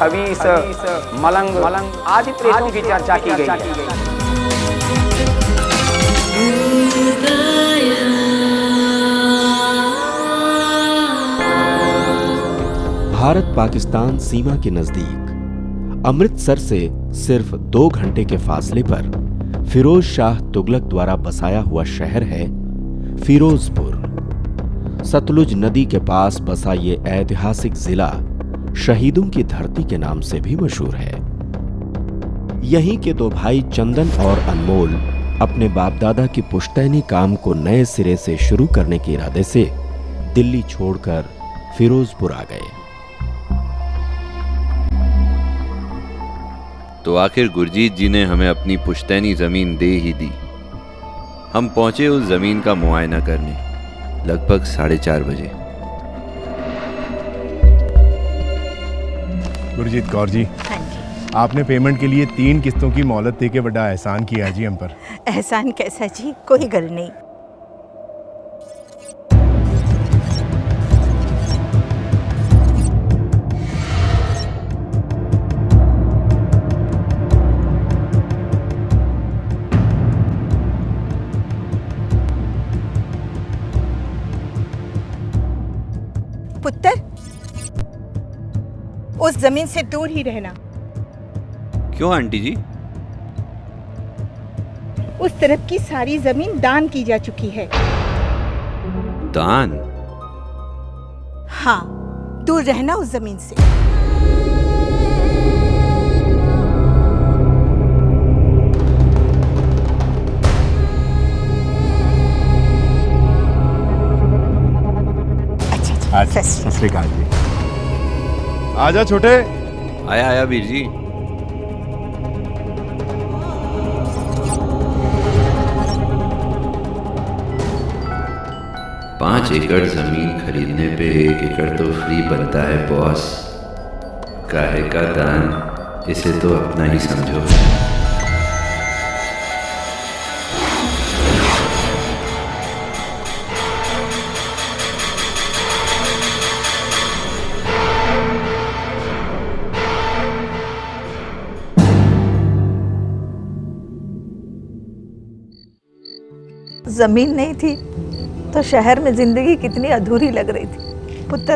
हवीस, मलंग आदि प्रेतों की चर्चा की गई। भारत पाकिस्तान सीमा के नजदीक अमृतसर से सिर्फ 2 घंटे के फासले पर फिरोज शाह तुगलक द्वारा बसाया हुआ शहर है फिरोजपुर। सतलुज नदी के पास बसा ये ऐतिहासिक जिला शहीदों की धरती के नाम से भी मशहूर है। यहीं के 2 भाई चंदन और अनमोल अपने बाप दादा की पुश्तैनी काम को नए सिरे से शुरू करने के इरादे से दिल्ली छोड़कर फिरोजपुर आ गए। तो आखिर गुरजीत जी ने हमें अपनी पुश्तैनी जमीन दे ही दी। हम पहुंचे उस जमीन का मुआयना करने लगभग 4:30 बजे। गुरजीत कौर जी, आपने पेमेंट के लिए 3 किस्तों की मोहलत देके बड़ा एहसान किया जी हम पर। एहसान कैसा जी, कोई गल नहीं। पुत्र, उस जमीन से दूर ही रहना। क्यों आंटी जी? उस तरफ की सारी जमीन दान की जा चुकी है। दान? हाँ, दूर रहना उस जमीन से। अच्छा, सत श्री अकाल जी। आजा छोटे। आया वीर जी। पाँच एकड़ जमीन खरीदने पे 1 एकड़ तो फ्री बनता है बॉस। काहे का दान, इसे तो अपना ही समझो। जमीन नहीं थी तो शहर में जिंदगी कितनी अधूरी लग रही थी। पुत्र,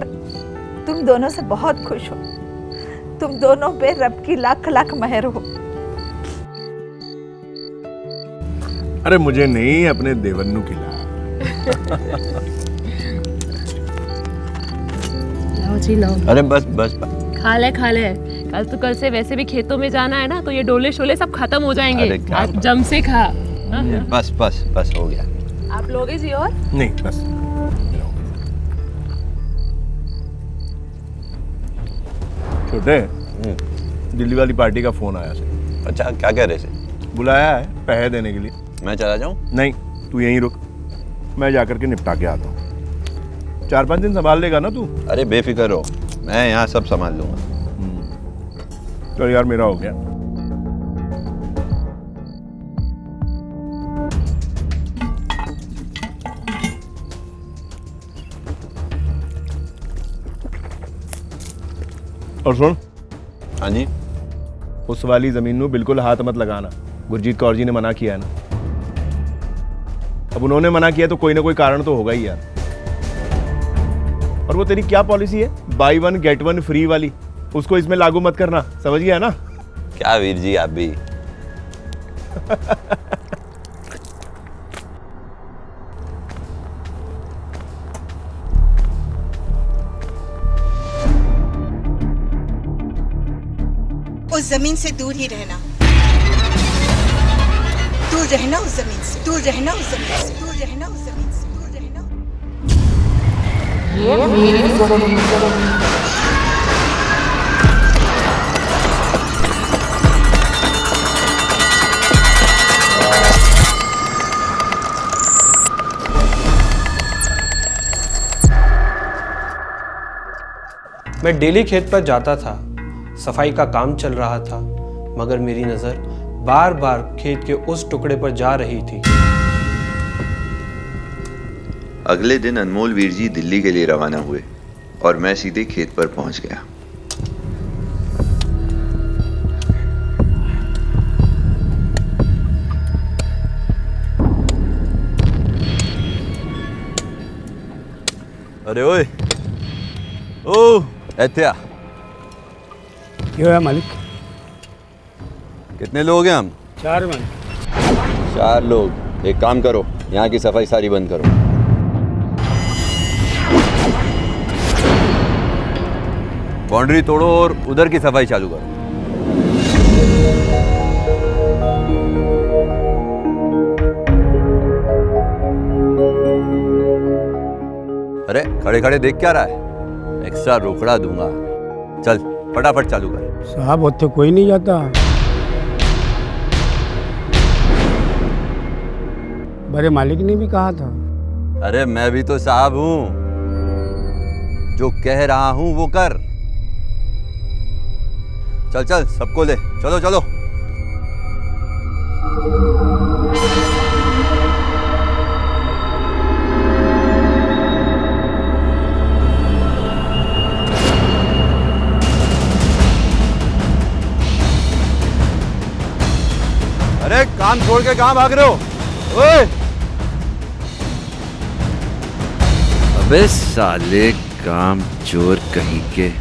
तुम दोनों से बहुत खुश हो। तुम दोनों पे रब की लाख लाख मेहर हो। अरे मुझे नहीं, अपने देवन्नू खिला। लाओ जी लाओ। अरे बस बस, खा ले। कल से वैसे भी खेतों में जाना है ना, तो ये डोले शोले सब खत्म हो जाएंगे। आज जम से खा। बस हो गया। आप लोगे जी? और नहीं, बस। छोटे, दिल्ली वाली पार्टी का फोन आया से। अच्छा, क्या कह रहे थे? बुलाया है पैसे देने के लिए। मैं चला जाऊं? नहीं, तू यहीं रुक, मैं जाकर के निपटा के आता हूँ। 4-5 दिन संभाल लेगा ना तू? अरे बेफिक्र हो, मैं यहाँ सब संभाल लूंगा। चल यार, मेरा हो गया। और सुन। हाँ जी। उस वाली जमीन में बिल्कुल हाथ मत लगाना। गुरजीत कौर जी ने मना किया है ना। अब उन्होंने मना किया तो कोई ना कोई कारण तो होगा ही यार। और वो तेरी क्या पॉलिसी है, बाई 1 गेट 1 फ्री वाली, उसको इसमें लागू मत करना, समझ गया ना? क्या वीर जी आप भी। उस जमीन से दूर ही रहना। दूर रहना उस जमीन से। दूर रहना उस जमीन से। दूर रहना उस जमीन से। दूर रहना। मैं डेली खेत पर जाता था, सफाई का काम चल रहा था, मगर मेरी नजर बार बार खेत के उस टुकड़े पर जा रही थी। अगले दिन अनमोल वीर जी दिल्ली के लिए रवाना हुए और मैं सीधे खेत पर पहुंच गया। अरे ओए ओ एत्या क्यों है मालिक? कितने लोग हैं हम? 4 मन। 4 लोग। एक काम करो, यहाँ की सफाई सारी बंद करो। बाउंड्री तोड़ो और उधर की सफाई चालू करो। अरे खड़े खड़े देख क्या रहा है? एक्स्ट्रा रोकड़ा दूंगा। चल फटाफट चालू कर। साहब उत्थे कोई नहीं जाता। बड़े मालिक ने भी कहा था। अरे मैं भी तो साहब हूं, जो कह रहा हूं वो कर। चल चल सबको ले, चलो चलो। अरे काम छोड़ के कहां भाग रहे हो? ओए! अबे साले काम चोर कहीं के।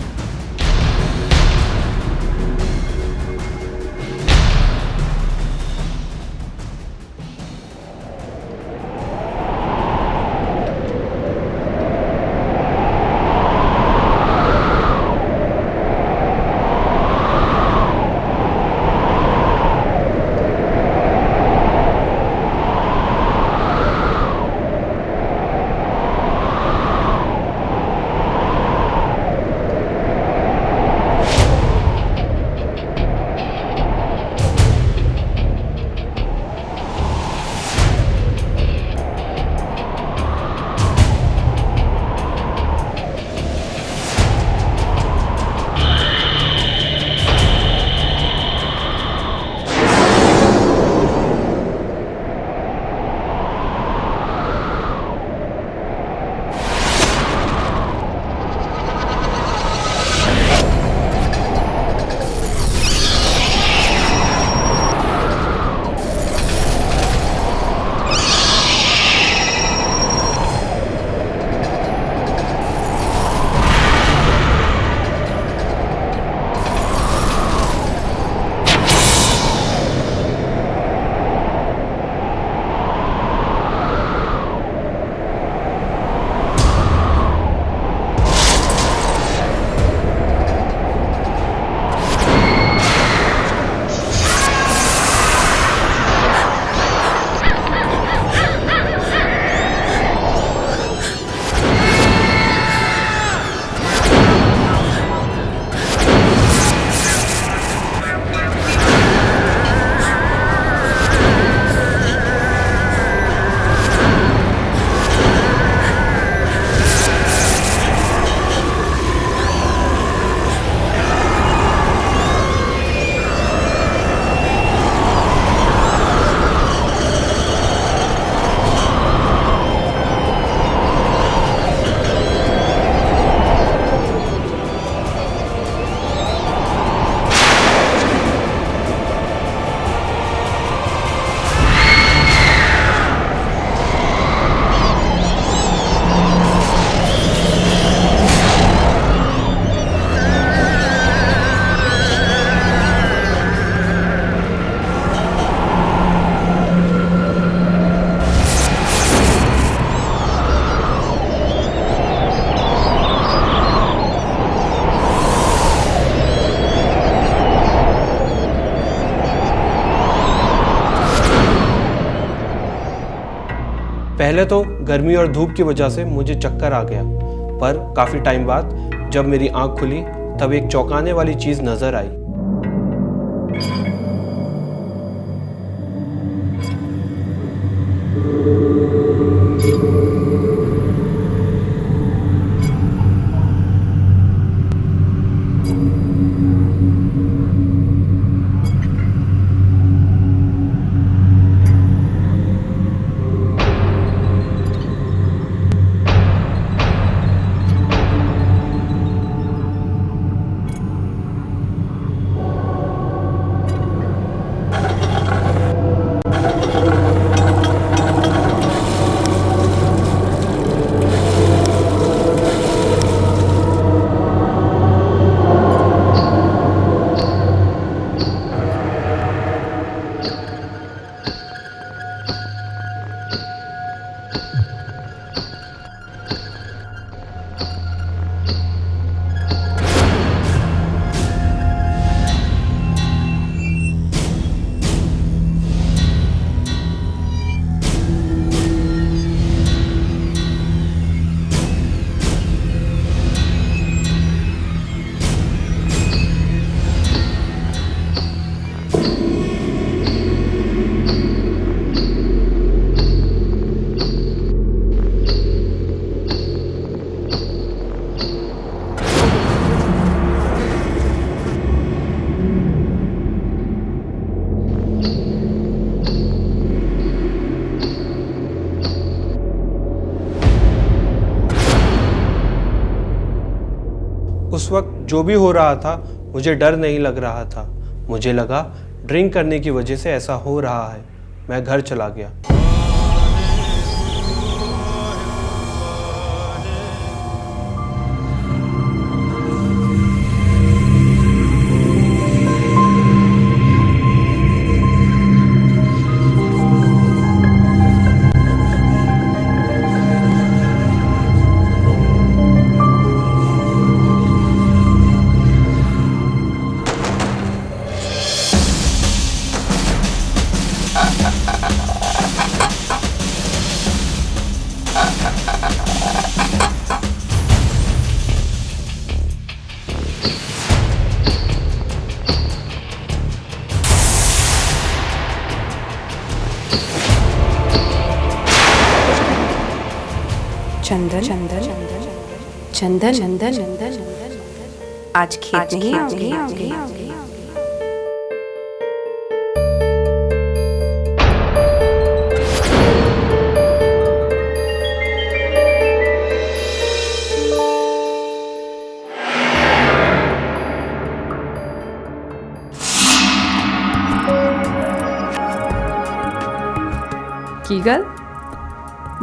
पहले तो गर्मी और धूप की वजह से मुझे चक्कर आ गया, पर काफ़ी टाइम बाद जब मेरी आंख खुली तब एक चौंकाने वाली चीज़ नज़र आई। वक्त जो भी हो रहा था मुझे डर नहीं लग रहा था। मुझे लगा ड्रिंक करने की वजह से ऐसा हो रहा है। मैं घर चला गया। चंदन चंदन चंदन चंदन चंदन आज खेत नहीं आओगे। की गल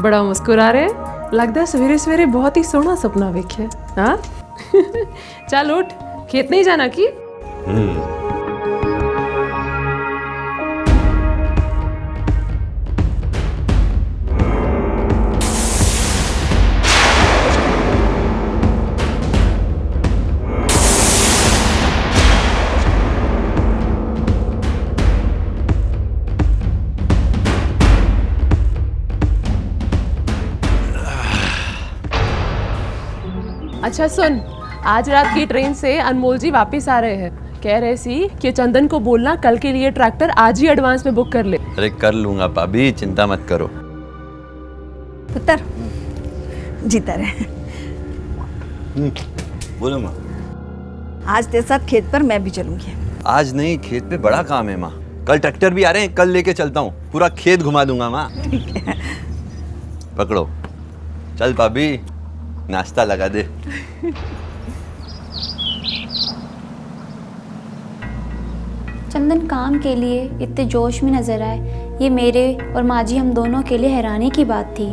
बड़ा मुस्कुरा रहे हैं। लगता है सवेरे सवेरे बहुत ही सोहना सपना वेखे। हाँ चल उठ, खेत नहीं जाना की? अच्छा सुन, आज रात की ट्रेन से अनमोल जी वापस आ रहे हैं। कह रहे सी कि चंदन को बोलना कल के लिए ट्रैक्टर आज ही एडवांस में बुक कर ले। अरे कर लूंगा भाभी, चिंता मत करो। पुत्र जीता रहे। बोलो माँ। आज तेरे साथ खेत पर मैं भी चलूंगी। आज नहीं, खेत पे बड़ा काम है माँ। कल ट्रैक्टर भी आ रहे हैं, कल लेके चलता हूँ, पूरा खेत घुमा दूंगा माँ। पकड़ो, चल भाभी नाश्ता लगा दे। चंदन काम के लिए इतने जोश में नजर आए, ये मेरे और माँ जी हम दोनों के लिए हैरानी की बात थी।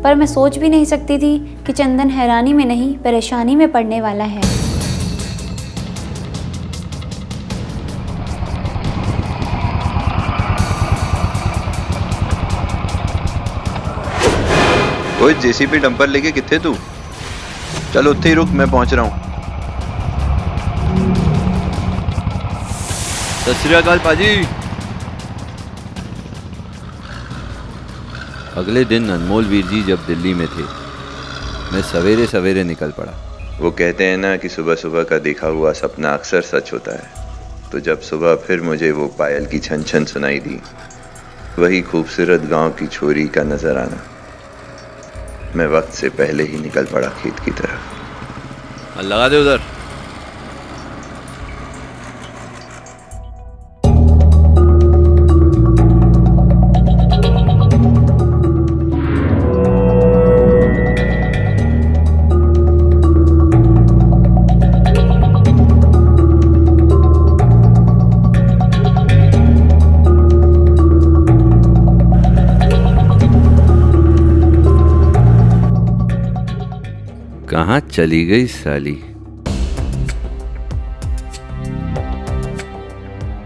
पर मैं सोच भी नहीं सकती थी कि चंदन हैरानी में नहीं परेशानी में पड़ने वाला है। ओए जेसीबी डंपर लेके किथे तू? चलो उत्थे ही रुक, मैं पहुंच रहा हूँ। सत श्री अकाल पाजी। अगले दिन अनमोल वीर जी जब दिल्ली में थे, मैं सवेरे सवेरे निकल पड़ा। वो कहते हैं ना कि सुबह सुबह का देखा हुआ सपना अक्सर सच होता है। तो जब सुबह फिर मुझे वो पायल की छन छन सुनाई दी, वही खूबसूरत गांव की छोरी का नजर आना, मैं वक्त से पहले ही निकल पड़ा खेत की तरफ। लगा दे उधर। कहाँ चली गई साली?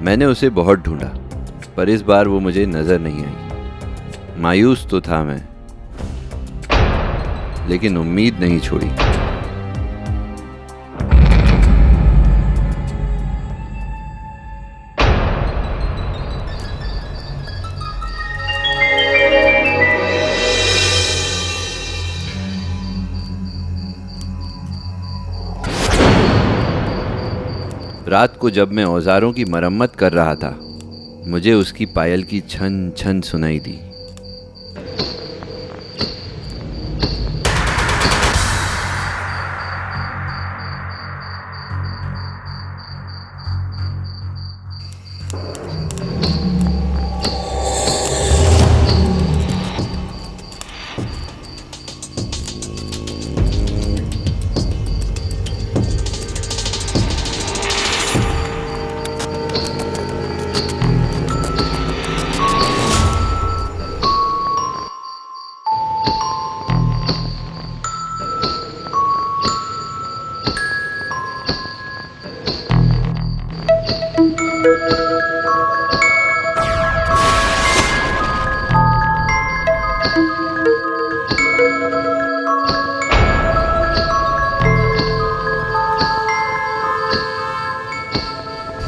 मैंने उसे बहुत ढूंढा, पर इस बार वो मुझे नजर नहीं आई। मायूस तो था मैं, लेकिन उम्मीद नहीं छोड़ी। रात को जब मैं औजारों की मरम्मत कर रहा था, मुझे उसकी पायल की छन छन सुनाई दी।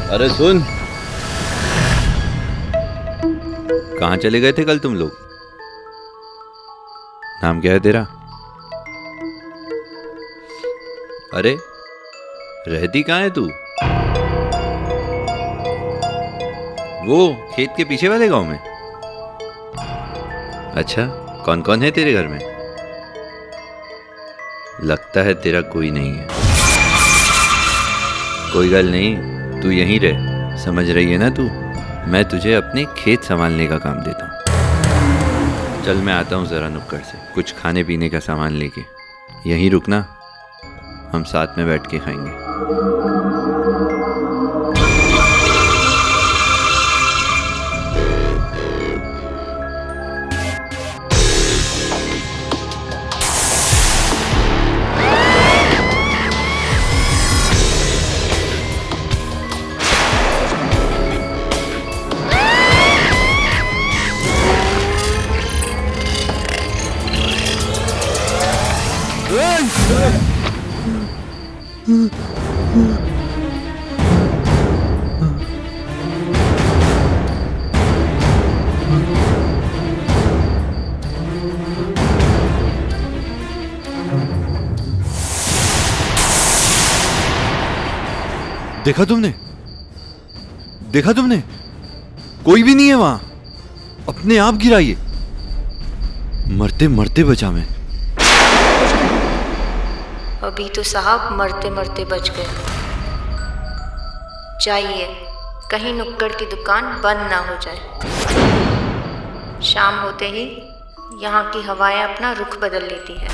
अरे सुन, कहाँ चले गए थे कल तुम लोग? नाम क्या है तेरा? अरे रहती कहाँ है तू? वो खेत के पीछे वाले गांव में। अच्छा, कौन कौन है तेरे घर में? लगता है तेरा कोई नहीं है। कोई गल नहीं, तू यहीं रह। समझ रही है ना तू? मैं तुझे अपने खेत संभालने का काम देता हूँ। चल मैं आता हूँ ज़रा नुक्कड़ से, कुछ खाने पीने का सामान लेके। यहीं रुकना, हम साथ में बैठ के खाएंगे। देखा तुमने? देखा तुमने? कोई भी नहीं है वहां। अपने आप गिरा ये। मरते मरते बचा मैं। अभी तो साहब मरते मरते बच गए। जाइए, कहीं नुक्कड़ की दुकान बंद ना हो जाए। शाम होते ही यहाँ की हवाएं अपना रुख बदल लेती हैं।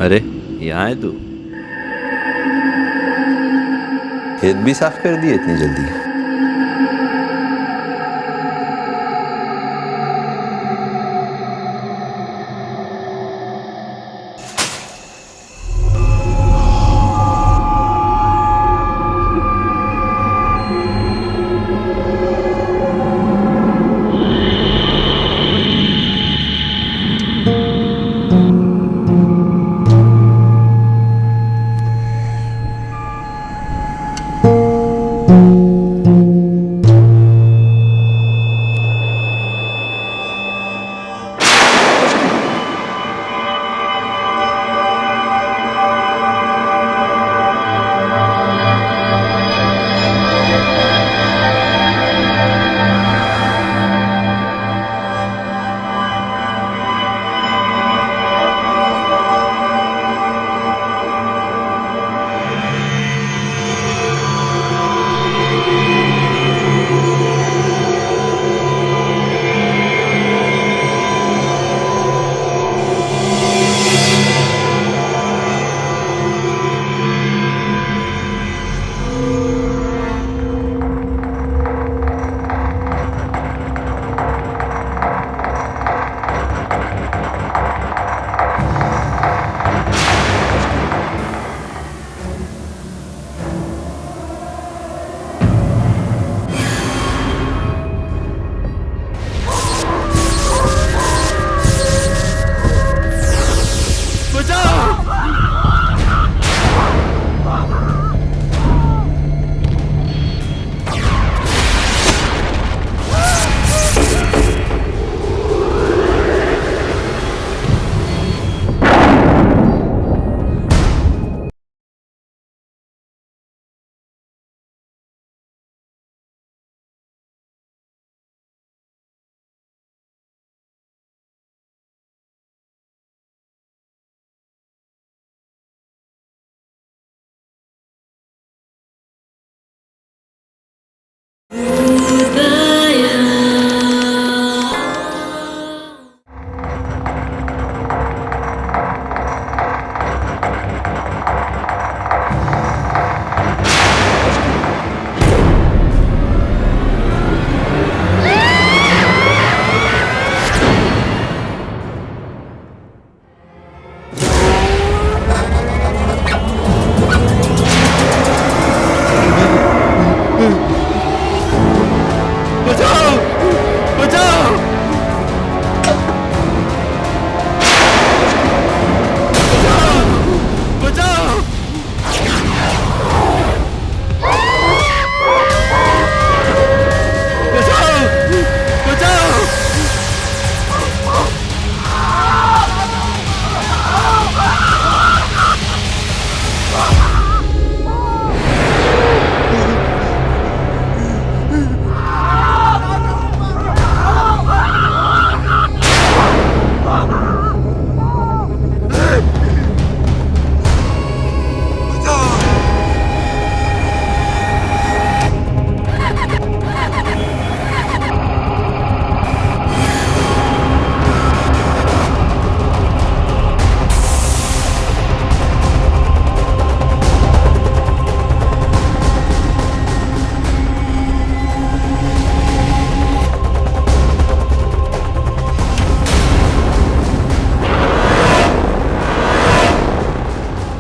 अरे यहाँ है तू? खेत भी साफ कर दिए इतनी जल्दी?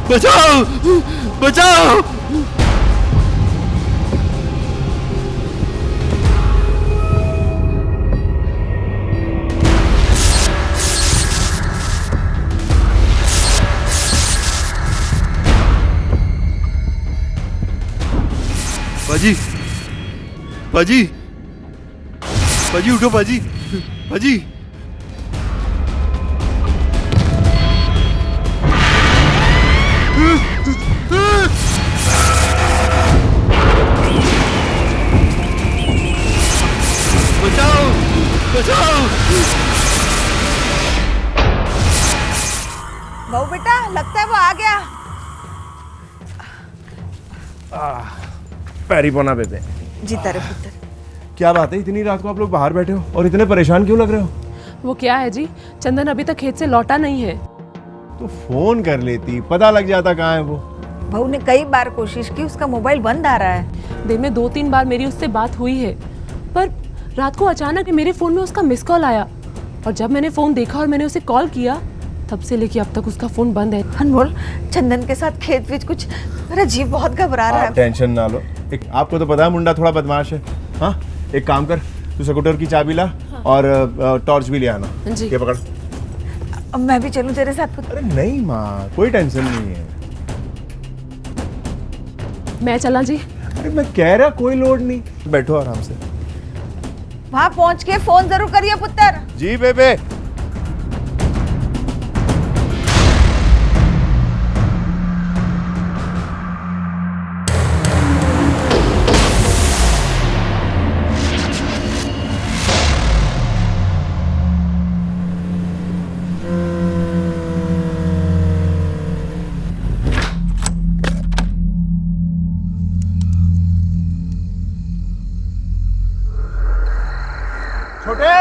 बचाओ बचाओ। पाजी पाजी पाजी उठो पाजी पाजी। बचाओ बचाओ। बहू बेटा, लगता है वो आ गया। पैरी पोना बेबे। जीता रे पुत्र। क्या बात है, इतनी रात को आप लोग बाहर बैठे हो और इतने परेशान क्यों लग रहे हो? वो क्या है जी, चंदन अभी तक खेत से लौटा नहीं है। तो फोन कर लेती, पता लग जाता कहाँ है वो। बहू ने कई बार कोशिश की, उसका मोबाइल बंद आ रहा है। दिन में 2-3 बार मेरी उससे बात हुई है, पर रात को अचानक मेरे फोन में उसका मिस कॉल आया और जब मैंने फोन देखा और मैंने उसे कॉल किया, तब से लेके अब तक उसका फोन बंद है। अनमोल, चंदन के साथ खेत में कुछ, मेरा जीव बहुत घबरा रहा है। टेंशन ना लो, एक आपको तो पता है मुंडा थोड़ा बदमाश है। हाँ, एक काम कर, तू स्कूटर की चाबी ला और टॉर्च भी ले आना। जी। ये पकड़। अब मैं भी चलूं तेरे साथ? अरे नहीं माँ, कोई टेंशन नहीं है। मैं चला जी? अरे मैं कह रहा कोई लोड नहीं, बैठो आराम से। वहां पहुंच के फोन जरूर करिए पुत्र। जी बेबे। छोटे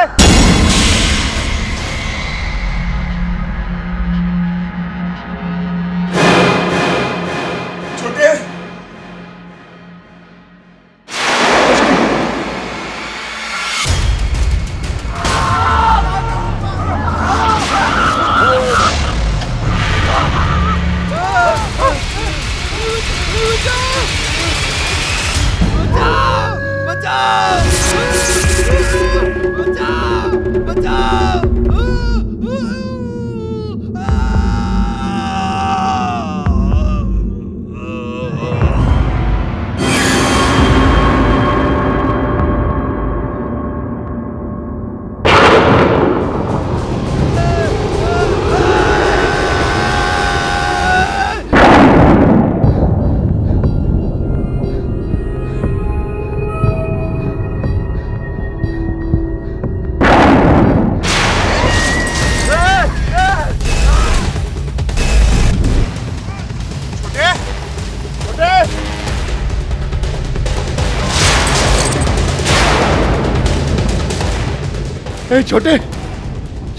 छोटे छोटे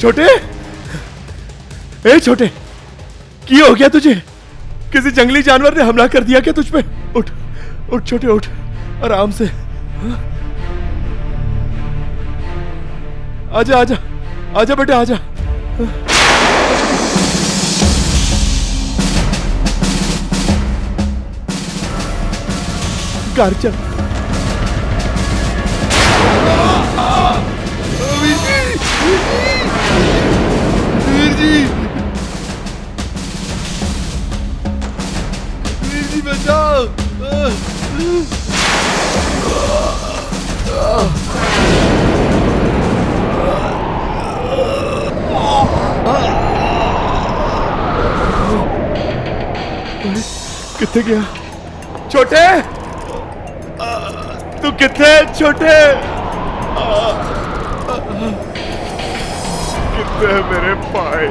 छोटे ए छोटे, क्या हो गया तुझे? किसी जंगली जानवर ने हमला कर दिया क्या तुझ पे? उठ उठ छोटे, उठ आराम से। आजा आजा आजा बेटा, आजा। घर चल। वीर जी बचाओ। किथे गया छोटे? तू किथे छोटे? किथे मेरे पाए?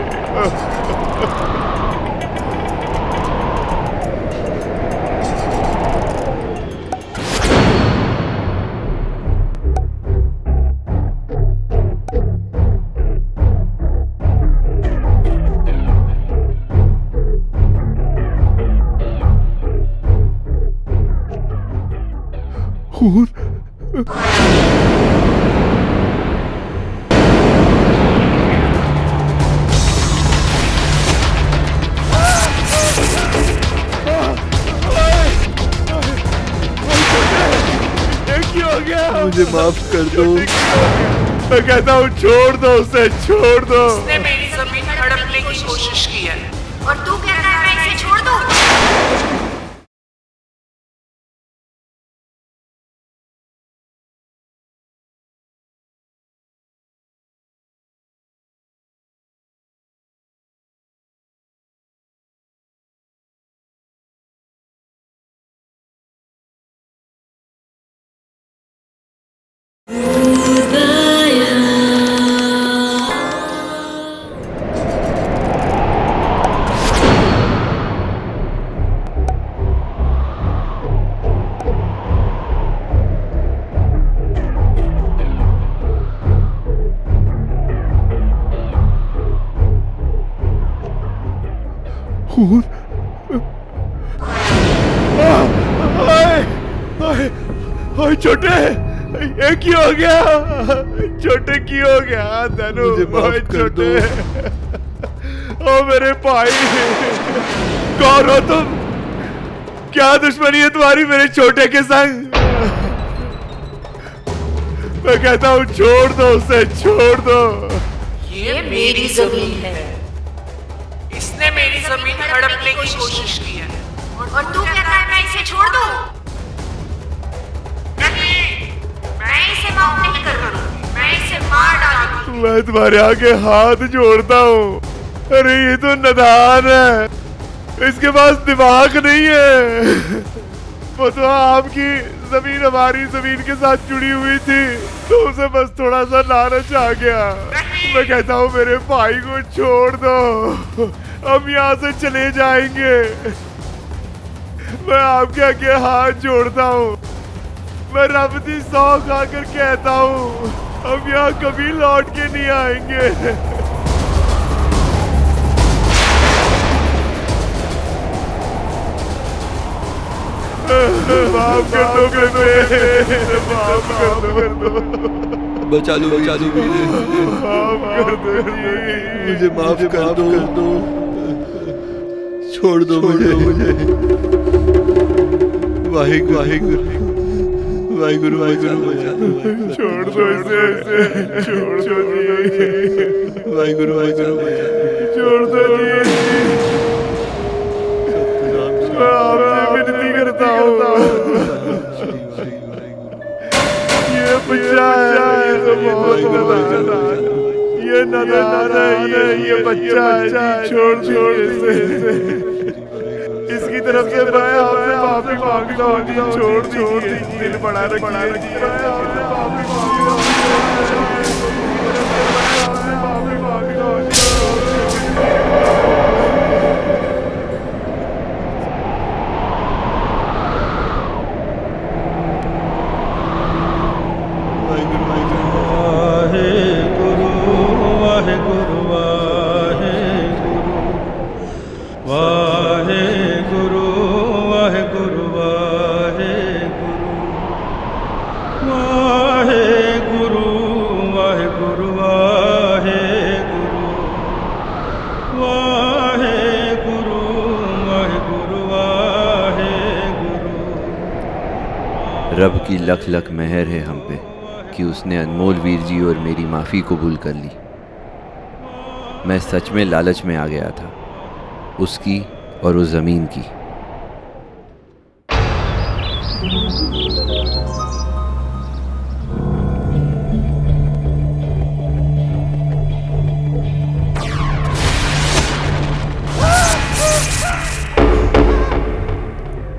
मुझे माफ कर दो। मैं कहता हूँ छोड़ दो उसे, छोड़ दो। उसने मेरी जमीन हड़पने की कोशिश की है और तू कहता है मैं इसे छोड़ दूं? खून। ओए छोटे, ये क्यों हो गया? छोटे क्यों हो गया? धनु, ओए छोटे, ओ मेरे भाई, कौन हो तुम? क्या दुश्मनी है तुम्हारी मेरे छोटे के संग? मैं कहता हूँ छोड़ दो उसे, छोड़ दो। ये मेरी जमीन है, इसने मेरी जमीन हड़पने की कोशिश की है और तू कहता है मैं इसे छोड़ दूं? नहीं, मैं इसे माफ नहीं कर रहा, मैं इसे मार डालूंगी। मैं तुम्हारे आगे हाथ जोड़ता हूँ। अरे ये तो नादान है, इसके पास दिमाग नहीं है। वो तो आपकी जमीन हमारी जमीन के साथ जुड़ी हुई थी, तो उसे बस थोड़ा सा लालच आ गया। मैं कहता हूँ मेरे भाई को छोड़ दो, हम यहाँ से चले जाएंगे। मैं आपके आगे हाथ जोड़ता हूँ, मैं रब की सौ खाकर कहता हूँ हम यहाँ कभी लौट के नहीं आएंगे। माफ कर दो, माफ कर दो। बचा लो माफ कर दो जी, मुझे माफ कर दो। छोड़ दो मुझे। वाहिगुरु वाहिगुरु वाहिगुरु वाहिगुरु, छोड़ दो इसे, छोड़ दो जी। वाहिगुरु वाहिगुरु, छोड़ दो जी। मैं आपसे विनती करता हूँ, ये बच्चा है, ये तो बहुत नादान, ये नादान है, ये बच्चा है, छोड़ इसे। इसकी तरफ से मैं आपसे माफी मांगता हूँ, छोड़ दीजिए, दिल बड़ा रखिए। रब की लख लख मेहर है हम पे कि उसने अनमोल वीर जी और मेरी माफ़ी कबूल कर ली। मैं सच में लालच में आ गया था, उसकी और उस ज़मीन की।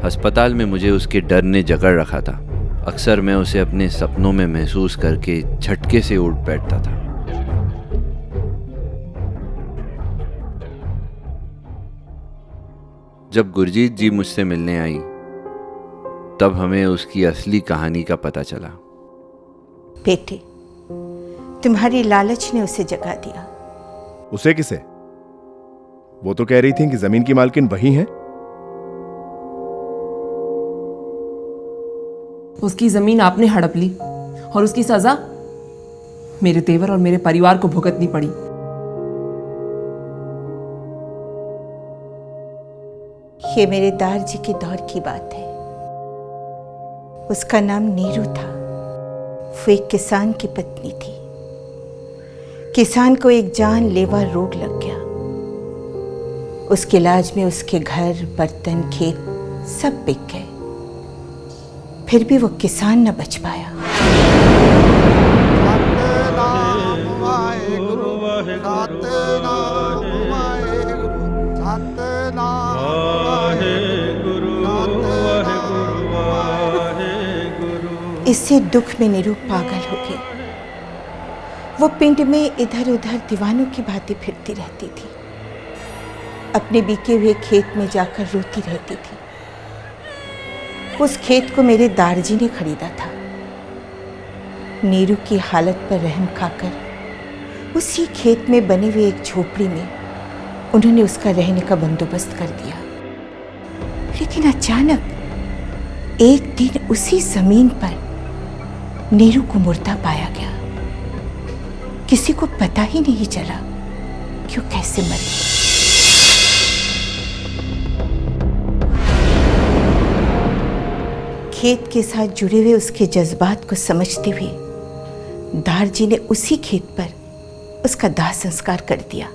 अस्पताल में मुझे उसके डर ने जकड़ रखा था। अक्सर मैं उसे अपने सपनों में महसूस करके झटके से उठ बैठता था। जब गुरजीत जी मुझसे मिलने आई, तब हमें उसकी असली कहानी का पता चला। बेटे, तुम्हारी लालच ने उसे जगा दिया। उसे किसे? वो तो कह रही थी कि जमीन की मालकिन वही है। उसकी जमीन आपने हड़प ली और उसकी सजा मेरे तेवर और मेरे परिवार को भुगतनी पड़ी। ये मेरे दार जी के दौर की बात है। उसका नाम नीरू था। वो एक किसान की पत्नी थी। किसान को एक जानलेवा रोग लग गया। उसके इलाज में उसके घर, बर्तन, खेत सब बिक गए। फिर भी वो किसान न बच पाया। इससे दुख में नीरू पागल हो गई। वो पिंड में इधर उधर दीवानों की भांति फिरती रहती थी। अपने बिके हुए खेत में जाकर रोती रहती थी। उस खेत को मेरे दारजी ने खरीदा था। नीरू की हालत पर रहम खाकर उसी खेत में बने हुए एक झोपड़ी में उन्होंने उसका रहने का बंदोबस्त कर दिया। लेकिन अचानक एक दिन उसी जमीन पर नीरू को मुर्दा पाया गया। किसी को पता ही नहीं चला कि वो कैसे मरी। खेत के साथ जुड़े हुए उसके जज्बात को समझते हुए दारजी ने उसी खेत पर उसका दाह संस्कार कर दिया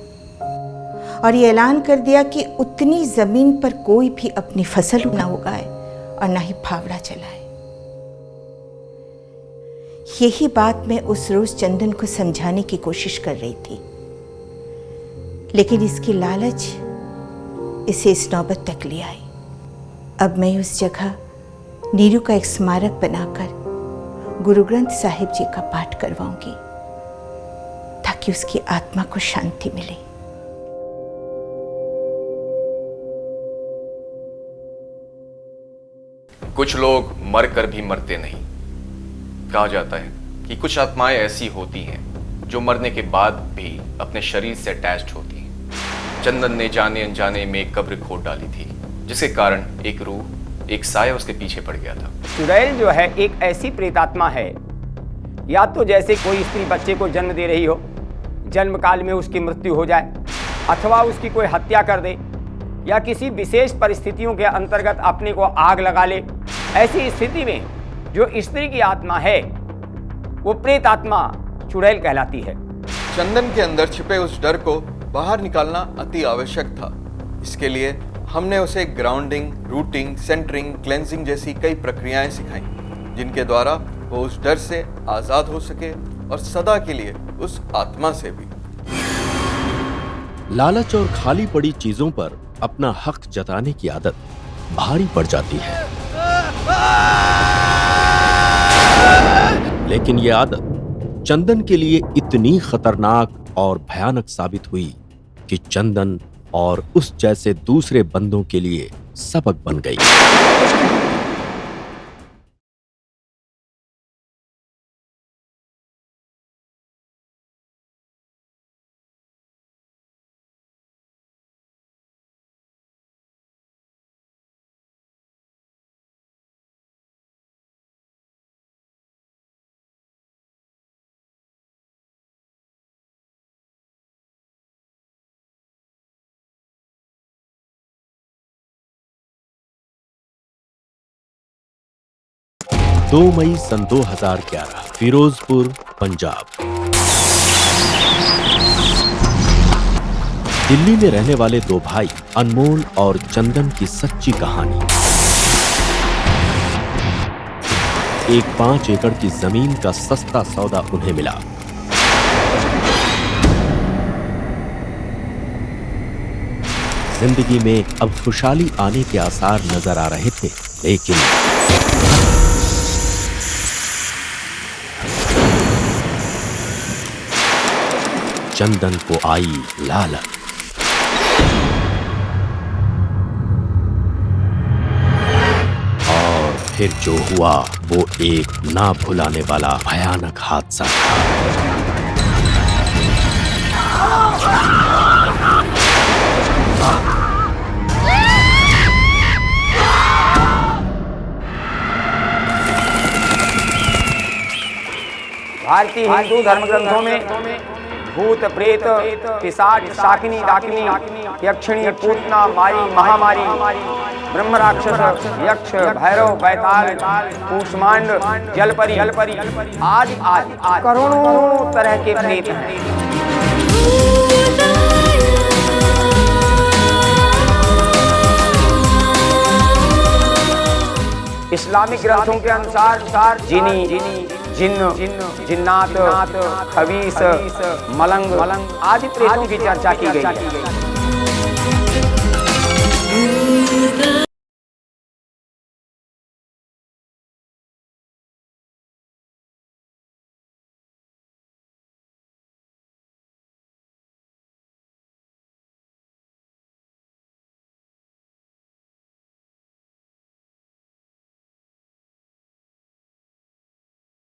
और ये ऐलान कर दिया कि उतनी जमीन पर कोई भी अपनी फसल ना उगाए और ना ही फावड़ा चलाए। यही बात मैं उस रोज चंदन को समझाने की कोशिश कर रही थी, लेकिन इसकी लालच इसे इस नौबत तक ले आई। अब मैं उस जगह नीरू का एक स्मारक बनाकर गुरु ग्रंथ साहिब जी का पाठ करवाऊंगी ताकि उसकी आत्मा को शांति मिले। कुछ लोग मरकर भी मरते नहीं। कहा जाता है कि कुछ आत्माएं ऐसी होती हैं जो मरने के बाद भी अपने शरीर से अटैच्ड होती हैं। चंदन ने जाने अनजाने में एक कब्र खोद डाली थी, जिसके कारण एक रूह, एक साया उसके पीछे पड़ गया था। चुड़ैल जो है एक ऐसी प्रेतात्मा है, या तो जैसे कोई स्त्री बच्चे को जन्म दे रही हो, जन्म काल में उसकी मृत्यु हो जाए, अथवा उसकी कोई हत्या कर दे, या किसी विशेष परिस्थितियों के अंतर्गत अपने को आग लगा ले। ऐसी स्थिति में जो स्त्री की आत्मा है वो प्रेत आत्मा चुड़ैल कहलाती है। चंदन के अंदर छिपे उस डर को बाहर निकालना अति आवश्यक था। इसके लिए हमने उसे ग्राउंडिंग, रूटिंग, सेंटरिंग, क्लेंजिंग जैसी कई प्रक्रियाएं सिखाई, जिनके द्वारा वो उस डर से आजाद हो सके और सदा के लिए उस आत्मा से भी। लालच और खाली पड़ी चीजों पर अपना हक जताने की आदत भारी पड़ जाती है, लेकिन यह आदत चंदन के लिए इतनी खतरनाक और भयानक साबित हुई कि चंदन और उस जैसे दूसरे बंदों के लिए सबक बन गई। दो मई सन 2011 फिरोजपुर, पंजाब। दिल्ली में रहने वाले दो भाई अनमोल और चंदन की सच्ची कहानी। एक 5 एकड़ की जमीन का सस्ता सौदा उन्हें मिला। जिंदगी में अब खुशहाली आने के आसार नजर आ रहे थे, लेकिन चंदन को आई लालच। और फिर जो हुआ वो एक ना भुलाने वाला भयानक हादसा था। भारतीय हिंदू धर्म ग्रंथों में भूत, प्रेत, पिशाच, शाकिनी, डाकिनी, यक्षिणी, पूतना, मारी, महामारी ब्रह्म राक्षस, यक्ष, भैरव, बैताल, कूष्मांड, जलपरी आदि करोड़ों तरह के प्रेत हैं। इस्लामिक ग्रंथों के अनुसार जिनी, जिन्न, जिन्नात, खबीस, मलंग आदि प्रेतों की चर्चा की गई है।